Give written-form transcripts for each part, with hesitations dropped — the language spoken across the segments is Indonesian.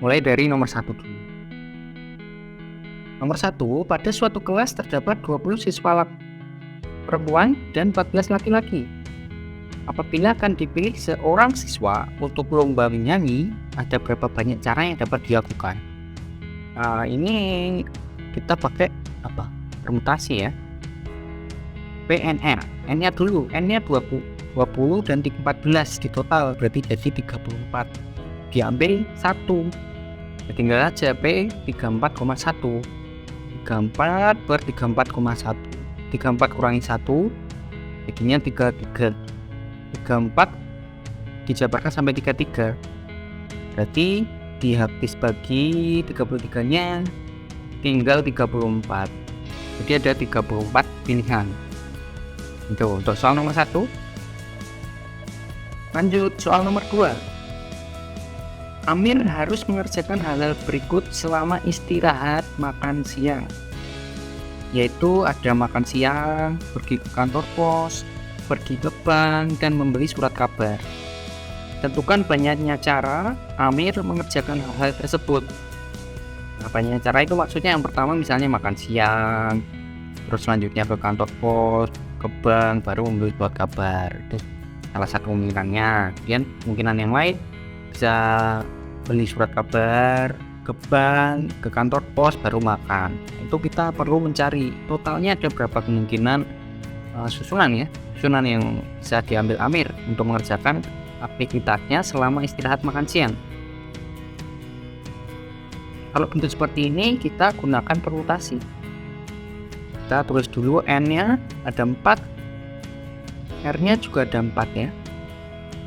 Mulai dari nomor 1 dulu. Nomor 1, pada suatu kelas terdapat 20 siswa perempuan dan 14 laki-laki. Apabila akan dipilih seorang siswa untuk lomba menyanyi, ada berapa banyak cara yang dapat dilakukan? Ini kita pakai permutasi ya. PNR. N-nya dulu. N-nya 20 dan 14 di total, berarti jadi 34. Diambil 1. Tinggal aja P 34,1. 34 per 34,1. 34 kurangi 1 jadinya 33. 34 dijabarkan sampai 33. Berarti dihabis bagi 33 nya tinggal 34. Jadi ada 34 pilihan. Itu untuk soal nomor 1. Lanjut soal nomor 2. Amir harus mengerjakan hal-hal berikut selama istirahat makan siang, yaitu ada makan siang, pergi ke kantor pos, pergi ke bank, dan membeli surat kabar. Tentukan banyaknya cara Amir mengerjakan hal-hal tersebut. Banyaknya cara itu maksudnya yang pertama misalnya makan siang, terus selanjutnya ke kantor pos, ke bank, baru membeli surat kabar. Itu salah satu kemungkinannya. Kemudian kemungkinan yang lain bisa beli surat kabar, ke bank, ke kantor pos, baru makan. Itu kita perlu mencari totalnya ada berapa kemungkinan susunan yang bisa diambil Amir untuk mengerjakan aktivitasnya selama istirahat makan siang. Kalau bentuk seperti ini kita gunakan permutasi. Kita tulis dulu N-nya ada 4, R-nya juga ada 4 ya.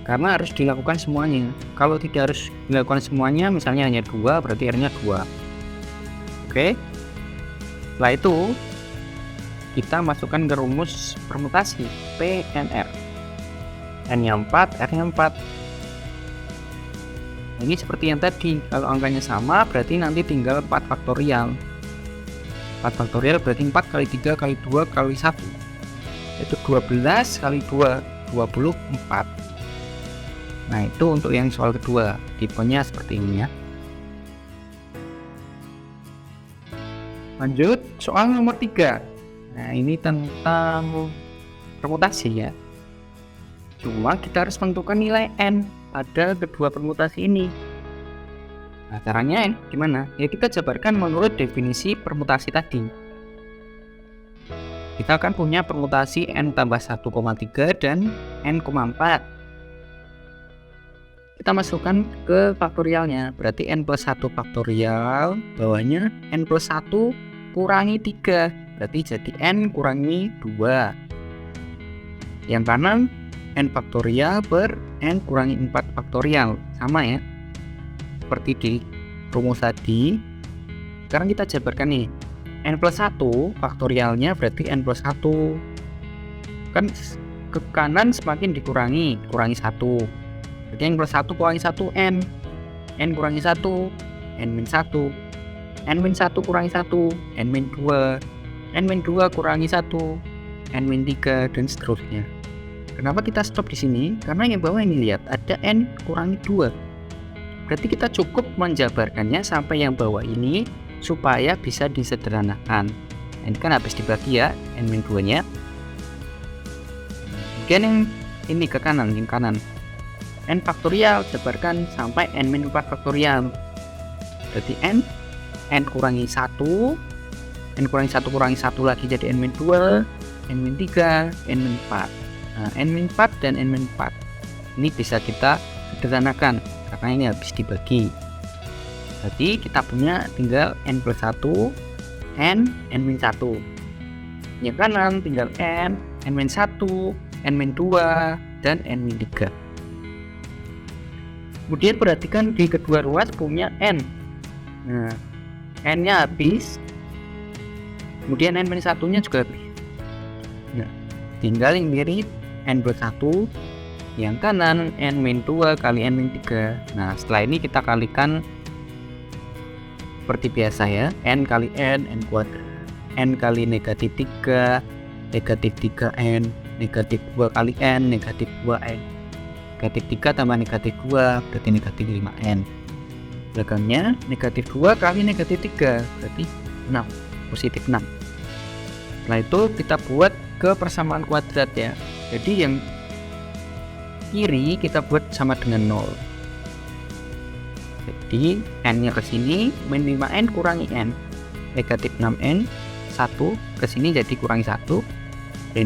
Karena harus dilakukan semuanya. Kalau tidak harus dilakukan semuanya, misalnya hanya 2, berarti R-nya 2. Oke. Setelah itu kita masukkan ke rumus permutasi PNR. N-nya 4, R-nya 4. Ini seperti yang tadi, kalau angkanya sama berarti nanti tinggal 4 faktorial. 4 faktorial berarti 4 kali 3 kali 2 kali 1. Itu 12 kali 2, 24. Nah itu untuk yang soal kedua, tipenya seperti ini ya. Lanjut soal nomor 3. Nah ini tentang permutasi ya. Cuma kita harus menentukan nilai N pada kedua permutasi ini. Nah caranya gimana? Ya kita jabarkan menurut definisi permutasi tadi. Kita akan punya permutasi N tambah 1,3 dan N,4. Kita masukkan ke faktorialnya, berarti N plus 1 faktorial, bawahnya N plus 1 kurangi 3, berarti jadi N kurangi 2. Yang kanan N faktorial per N kurangi 4 faktorial, sama ya seperti di rumus tadi. Sekarang kita jabarkan nih, N plus 1 faktorialnya berarti N plus 1, kan ke kanan semakin dikurangi 1. Jadi N plus 1 kurangi 1 N kurangi 1, N min 1, N min 1 kurangi 1, N min 2, N min 2 kurangi 1, N min 3, dan seterusnya. Kenapa kita stop di sini? Karena yang bawah ini lihat ada N kurangi 2. Berarti kita cukup menjabarkannya sampai yang bawah ini supaya bisa disederhanakan. Ini kan habis dibagi ya, N min 2 nya. Kemudian yang ini ke kanan, yang kanan N faktorial jabarkan sampai N min 4 faktorial. Berarti N kurangi 1, N kurangi 1 kurangi 1 lagi jadi N min 2, N min 3, N min 4. Nah, N min 4 dan N min 4 ini bisa kita sederhanakan karena ini habis dibagi. Jadi kita punya tinggal N plus 1, N min 1. Yang kanan tinggal N min 1, N min 2, dan N min 3. Kemudian perhatikan di kedua ruas punya N. Nah, N-nya habis. Kemudian N min 1-nya juga habis. Nah, tinggal yang kiri N plus 1, yang kanan N min 2 kali N min 3. Nah, setelah ini kita kalikan seperti biasa ya, N kali N kuadrat. N kali negatif 3, negatif 3N, negatif 2 kali N, negatif 2N. Negatif 3 tambah negatif 2 berarti negatif 5N. belakangnya negatif 2 kali negatif 3 berarti 6, positif 6. Setelah itu kita buat ke persamaan kuadrat ya. Jadi yang kiri kita buat sama dengan 0. Jadi n nya ke sini min 5n kurangi n, negatif 6n 1 ke sini jadi kurangi 1 5.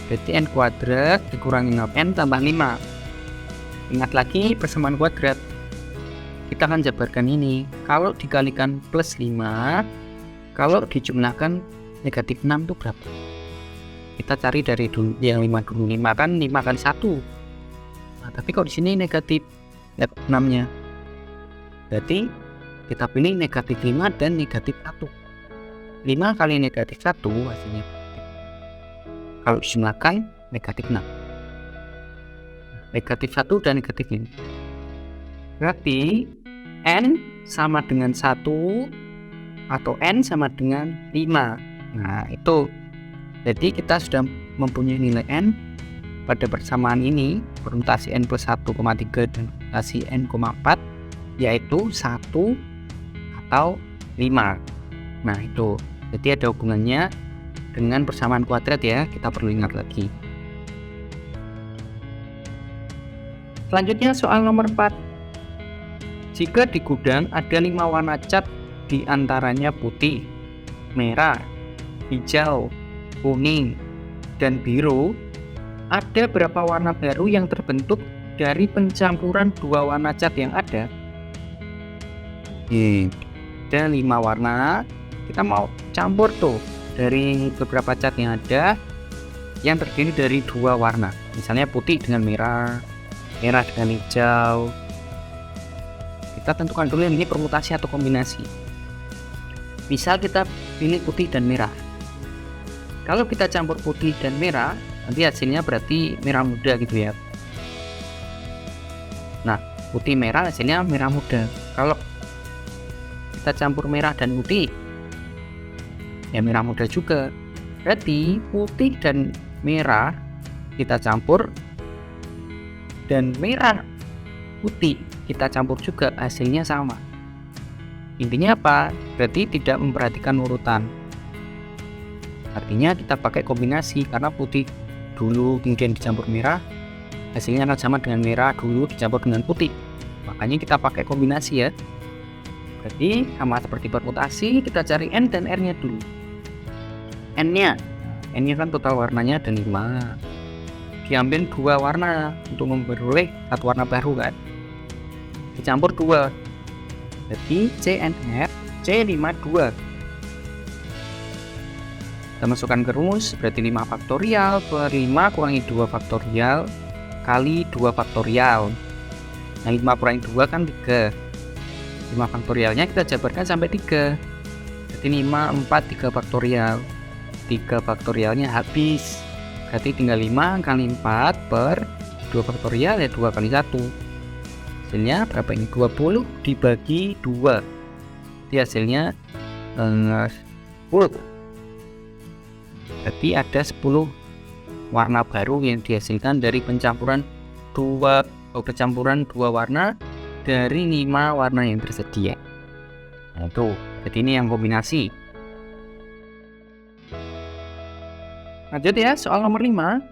Berarti n kuadrat dikurangi 6n tambah 5. Ingat lagi persamaan kuadrat, kita akan jabarkan ini. Kalau dikalikan plus 5, kalau dijumlahkan negatif 6 itu berapa? Kita cari dari dulu, yang 5 dulu. 5 kan 5 kali 1. Nah, tapi kok di sini negatif 6 nya, berarti kita pilih negatif 5 dan negatif 1. 5 kali negatif 1 hasilnya kalau dijumlahkan negatif 6. Negatif 1 dan negatif 5. Berarti n sama dengan 1 atau n sama dengan 5. Nah itu, jadi kita sudah mempunyai nilai n pada persamaan ini, permutasi n plus 1,3 dan permutasi n,4, yaitu 1 atau 5. Nah itu, jadi ada hubungannya dengan persamaan kuadrat ya, kita perlu ingat lagi. Selanjutnya soal nomor 4. Jika di gudang ada 5 warna cat, di antaranya putih, merah, hijau, kuning, dan biru, ada berapa warna baru yang terbentuk dari pencampuran 2 warna cat yang ada? Ada 5 warna, kita mau campur tuh dari beberapa cat yang ada yang terdiri dari 2 warna, misalnya putih dengan merah, merah dengan hijau. Kita tentukan dulu ini permutasi atau kombinasi. Misal kita pilih putih dan merah. Kalau kita campur putih dan merah, nanti hasilnya berarti merah muda gitu ya. Nah, putih merah hasilnya merah muda. Kalau kita campur merah dan putih, ya merah muda juga. Berarti putih dan merah kita campur, dan merah putih kita campur juga, hasilnya sama. Intinya apa? Berarti tidak memperhatikan urutan. Artinya kita pakai kombinasi, karena putih dulu kemudian dicampur merah, hasilnya akan sama dengan merah dulu dicampur dengan putih. Makanya kita pakai kombinasi ya. Berarti sama seperti permutasi, kita cari n dan r nya dulu. N nya kan total warnanya ada 5. Diambil 2 warna untuk memperoleh 1 warna baru kan, dicampur 2, jadi CNR C52. Kita masukkan ke rumus, berarti 5 faktorial per 5 kurangi 2 faktorial kali 2 faktorial. Nah 5 kurangi 2 kan 3, 5 faktorialnya kita jabarkan sampai 3, jadi 5, 4, 3 faktorial. 3 faktorialnya habis, berarti tinggal 5 kali 4 per 2 faktorial ya 2 kali 1. Hasilnya berapa ini? 20 dibagi 2. Jadi hasilnya 10. Berarti ada 10 warna baru yang dihasilkan dari pencampuran 2 warna dari 5 warna yang tersedia. Nah itu, jadi ini yang kombinasi. Lanjut ya, soal nomor 5.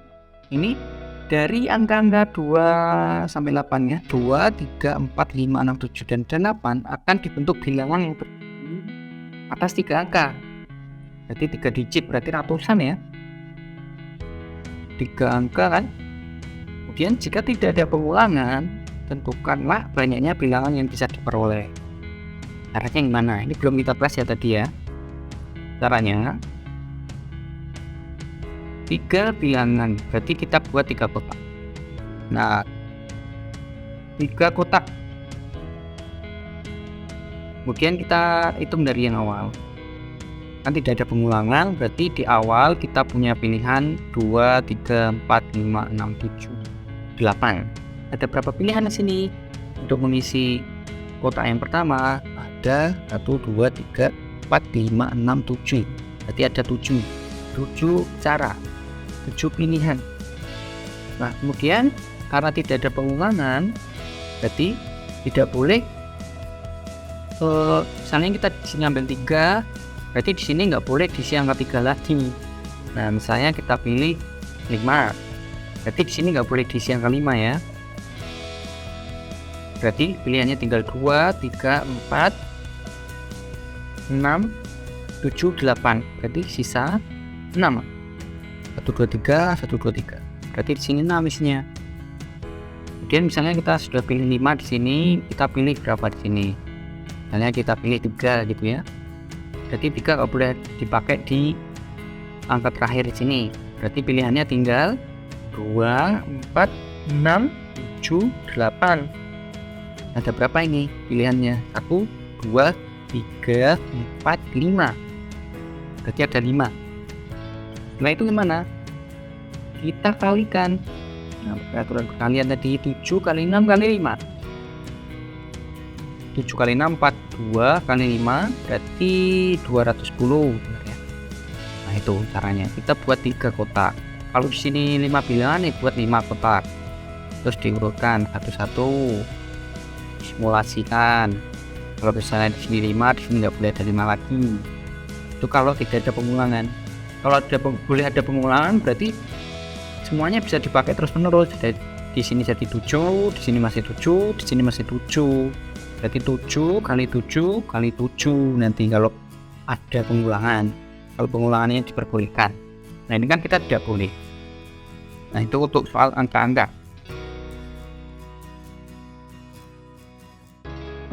Ini dari angka-angka 2 sampai 8 ya. 2, 3, 4, 5, 6, 7 dan 8 akan dibentuk bilangan yang berdiri atas 3 angka. Berarti 3 digit, berarti ratusan ya. 3 angka kan. Kemudian jika tidak ada pengulangan, tentukanlah banyaknya bilangan yang bisa diperoleh. Caranya gimana? Ini belum kita bahas ya tadi ya. Caranya 3 bilangan, berarti kita buat 3 kotak. Nah 3 kotak, kemudian kita hitung dari yang awal. Kan tidak ada pengulangan, berarti di awal kita punya pilihan 2, 3, 4, 5, 6, 7, 8. Ada berapa pilihan di sini? Untuk mengisi kotak yang pertama ada 1, 2, 3, 4, 5, 6, 7. Berarti ada 7 cara, 7 pilihan. Nah kemudian karena tidak ada pengulangan, berarti tidak boleh misalnya kita di sini ambil 3, berarti di sini nggak boleh diisi angka 3 lagi. Nah, misalnya kita pilih 5, berarti di sini nggak boleh diisi angka 5 ya. Berarti pilihannya tinggal 2, 3, 4, 6, 7, 8. Berarti sisa 6. 1, 2, 3, 1, 2, 3. Berarti di sini 6 isinya. Kemudian misalnya kita sudah pilih 5 di sini, kita pilih berapa di sini? Misalnya kita pilih 3 gitu ya. Berarti 3 nggak boleh dipakai di angka terakhir di sini. Berarti pilihannya tinggal 2, 4, 6, 7, 8. Ada berapa ini pilihannya? 1, 2, 3, 4, 5. Berarti ada 5. Setelah itu gimana? Kita kalikan. Nah, peraturan perkalian tadi 7 kali 6 kali 5. 7 kali 6, 42 kali 5 berarti 210. Benar ya? Nah, itu caranya. Kita buat 3 kotak. Kalau di sini 5 bilangan, buat 5 kotak. Terus diurutkan satu-satu. Simulasikan. Kalau misalnya di sini 5, di sini nggak boleh ada 5 lagi. Itu kalau tidak ada pengulangan. Kalau boleh ada pengulangan, berarti semuanya bisa dipakai terus menerus. Di sini jadi 7, di sini masih 7, di sini masih 7. Berarti 7 kali 7 kali 7 nanti kalau ada pengulangan. Kalau pengulangannya diperbolehkan. Nah, ini kan kita tidak boleh. Nah, itu untuk soal angka-angka.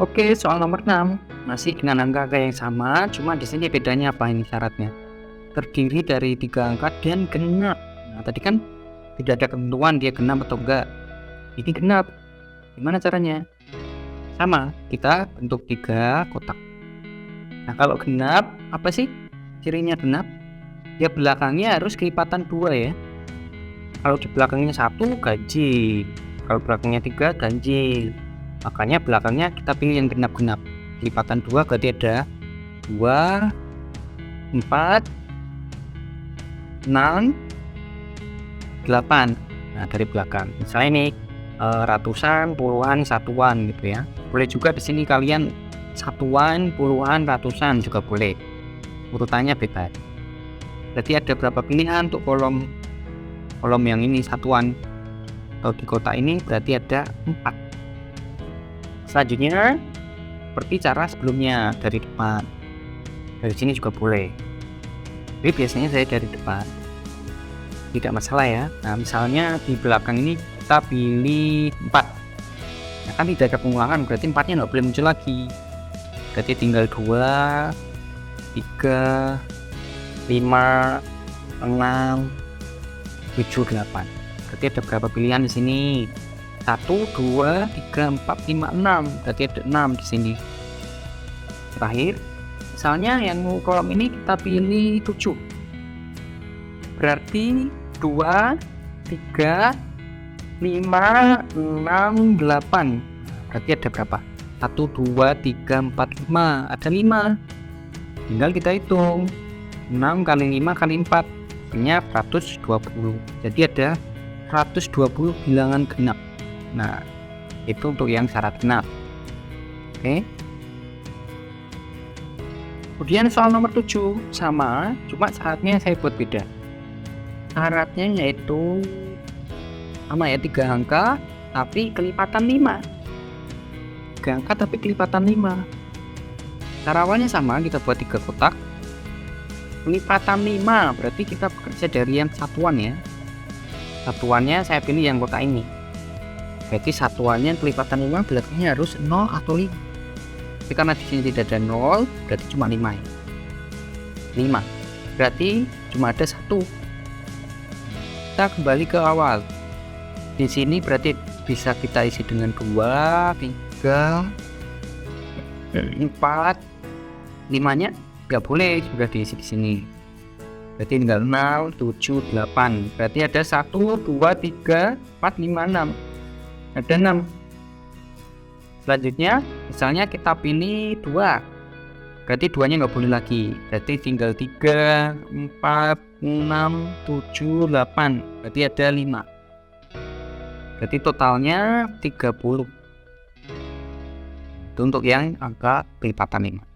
Oke, soal nomor 6 masih dengan angka yang sama, cuma di sini bedanya apa ini syaratnya? Terdiri dari 3 angka dan genap. Nah, tadi kan tidak ada ketentuan dia genap atau enggak. Ini genap. Gimana caranya? Sama, kita bentuk 3 kotak. Nah, kalau genap, apa sih cirinya genap? Ya belakangnya harus kelipatan 2 ya. Kalau di belakangnya 1 ganjil, kalau belakangnya 3 ganjil. Makanya belakangnya kita pilih yang genap-genap. Kelipatan 2 berarti ada 2, 4, 6, 8. Nah, dari belakang. Misalnya ini ratusan, puluhan, satuan gitu ya. Boleh juga di sini kalian satuan, puluhan, ratusan juga boleh. Urutannya bebas. Berarti ada berapa pilihan untuk kolom yang ini satuan. Kalau di kotak ini berarti ada 4. Selanjutnya seperti cara sebelumnya dari depan. Dari sini juga boleh. Tapi biasanya saya dari depan. Tidak masalah ya. Nah, misalnya di belakang ini kita pilih 4. Nah, kan tidak ada pengulangan, berarti 4-nya nggak boleh muncul lagi. Berarti tinggal 2, 3, 5, 6, 7, 8. Berarti ada berapa pilihan di sini? 1, 2, 3, 4, 5, 6. Berarti ada 6 di sini. Terakhir, misalnya yang kolom ini kita pilih 7. Berarti 2, 3, 5, 6, 8. Berarti ada berapa? 1, 2, 3, 4, 5. Ada 5. Tinggal kita hitung. 6 kali 5 kali 4. Artinya 120. Jadi ada 120 bilangan genap. Nah, itu untuk yang syarat genap. Oke. Kemudian soal nomor 7 sama, cuma syaratnya saya buat beda. Syaratnya yaitu sama ya, 3 angka tapi kelipatan 5. 3 angka tapi kelipatan 5. Cara awalnya sama, kita buat 3 kotak. Kelipatan 5 berarti kita bekerja dari yang satuan ya. Satuannya saya pilih yang kotak ini. Berarti satuannya kelipatan 5 belakangnya harus 0 atau 5. Tapi karena di sini tidak ada 0, berarti cuma 5 ya. 5. Berarti cuma ada 1. Kita kembali ke awal. Di sini berarti bisa kita isi dengan 2, 3, 4, 5-nya nggak boleh sudah diisi di sini. Berarti tinggal 0, 7, 8. Berarti ada 1, 2, 3, 4, 5, 6. Ada 6. Selanjutnya misalnya kita pilih 2. Berarti 2-nya nggak boleh lagi. Berarti tinggal 3, 4, 6, 7, 8. Berarti ada 5. Berarti totalnya 30. Itu untuk yang angka pelipatan 5.